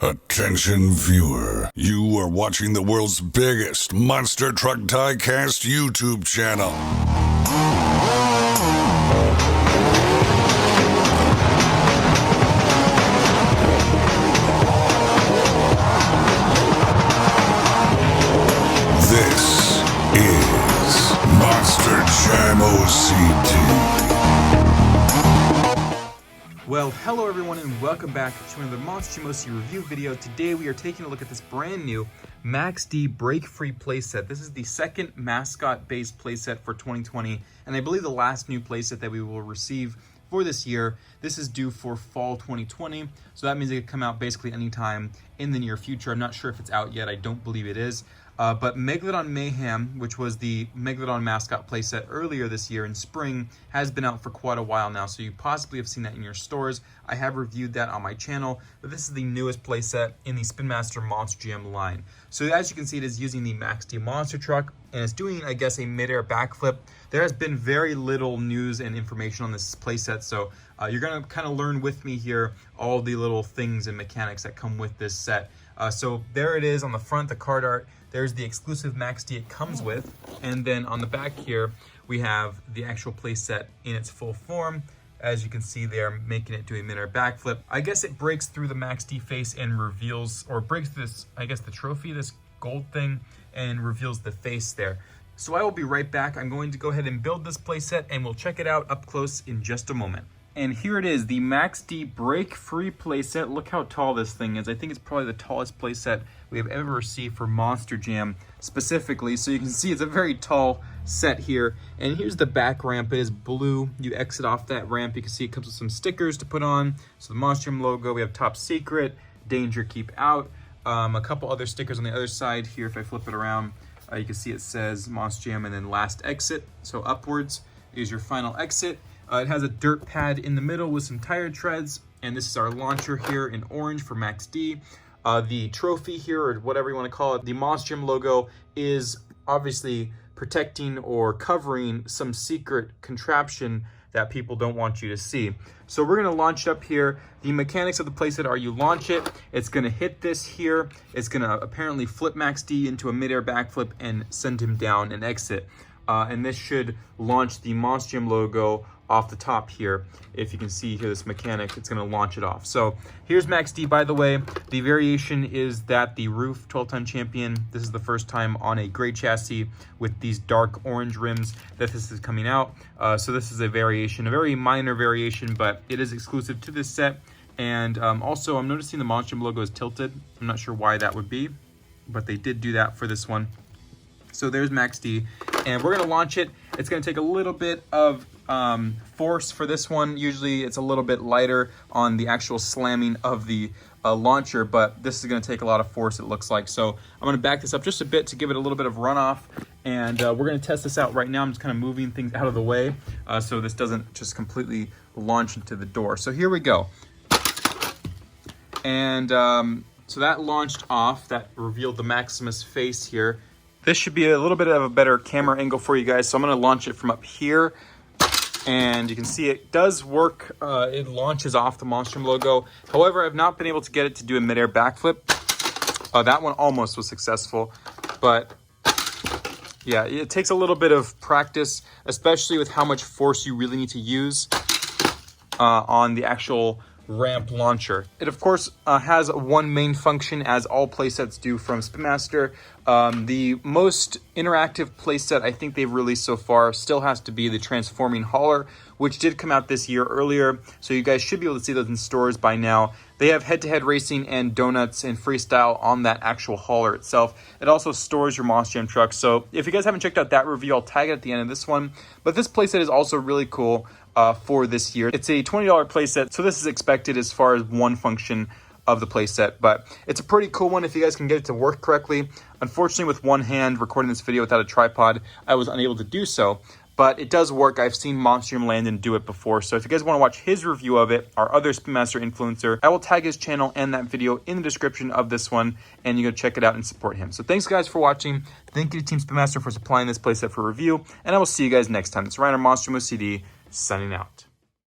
Attention viewer, you are watching the world's biggest monster truck diecast YouTube channel. This is Monster Jam OCD. Well, hello everyone and welcome back to another Monster Jam OCD review video. Today we are taking a look at this brand new Max D Break Free playset. This is the second mascot-based playset for 2020, and I believe the last new playset that we will receive for this year. This is due for fall 2020, so that means it could come out basically anytime in the near future. I'm not sure if it's out yet. I don't believe it is. But Megalodon Mayhem, which was the Megalodon mascot playset earlier this year in spring, has been out for quite a while now, so you possibly have seen that in your stores. I have reviewed that on my channel, but this is the newest playset in the Spin Master Monster Jam line. So as you can see, it is using the Max D monster truck, and it's doing, I guess, a mid-air backflip. There has been very little news and information on this playset, so you're going to kind of learn with me here all the little things and mechanics that come with this set. So there it is on the front, the card art. There's the exclusive Max D it comes with, and then on the back here we have the actual playset in its full form. As you can see, they are making it do a mid-air backflip. I guess it breaks through the Max D face and reveals, or breaks this, I guess, the trophy, this gold thing, and reveals the face there. So I will be right back. I'm going to go ahead and build this playset, and we'll check it out up close in just a moment. And here it is, the Max D Break Free playset. Look how tall this thing is. I think it's probably the tallest playset we have ever received for Monster Jam specifically. So you can see it's a very tall set here. And here's the back ramp. It is blue. You exit off that ramp. You can see it comes with some stickers to put on. So the Monster Jam logo. We have Top Secret, Danger, Keep Out. A couple other stickers on the other side here. If I flip it around, you can see it says Monster Jam and then Last Exit. So upwards is your final exit. It has a dirt pad in the middle with some tire treads, and this is our launcher here in orange for Max D. The trophy here, or whatever you want to call it, the Monster Jam logo is obviously protecting or covering some secret contraption that people don't want you to see. So we're going to launch it up here. The mechanics of the playset are you launch it, it's going to hit this here, it's going to apparently flip Max D into a mid-air backflip and send him down and exit. And this should launch the Monster Jam logo off the top here. If you can see here, this mechanic, it's going to launch it off. So here's Max D, by the way. The variation is that the roof 12-ton champion, this is the first time on a gray chassis with these dark orange rims that this is coming out. So this is a variation, a very minor variation, but it is exclusive to this set. And also, I'm noticing the Monster Jam logo is tilted. I'm not sure why that would be, but they did do that for this one. So there's Max D, and we're going to launch it. It's going to take a little bit of force for this one. Usually it's a little bit lighter on the actual slamming of the launcher, but this is going to take a lot of force, it looks like. So I'm going to back this up just a bit to give it a little bit of runoff, and we're going to test this out right now. I'm just kind of moving things out of the way so this doesn't just completely launch into the door. So here we go. And so that launched off. That revealed the Maximus face here. This should be a little bit of a better camera angle for you guys, so I'm going to launch it from up here. And you can see it does work. It launches off the Monster Jam logo. However, I've not been able to get it to do a mid-air backflip. That one almost was successful, but yeah, it takes a little bit of practice, especially with how much force you really need to use on the actual ramp launcher. It of course has one main function, as all playsets do from Spin Master. The most interactive playset I think they've released so far still has to be the transforming hauler, which did come out this year earlier, so you guys should be able to see those in stores by now. They have head-to-head racing and donuts and freestyle on that actual hauler itself. It also stores your Monster Jam truck, so if you guys haven't checked out that review, I'll tag it at the end of this one. But this playset is also really cool for this year. It's a $20 playset, so this is expected as far as one function of the playset, but it's a pretty cool one if you guys can get it to work correctly. Unfortunately, with one hand recording this video without a tripod, I was unable to do so, but it does work. I've seen Monster Jam Landon do it before, so if you guys want to watch his review of it, our other Spin Master influencer, I will tag his channel and that video in the description of this one, and you can check it out and support him. So thanks guys for watching. Thank you to Team Spin Master for supplying this playset for review, and I will see you guys next time. It's Ryan, Monster Jam OCD, signing out.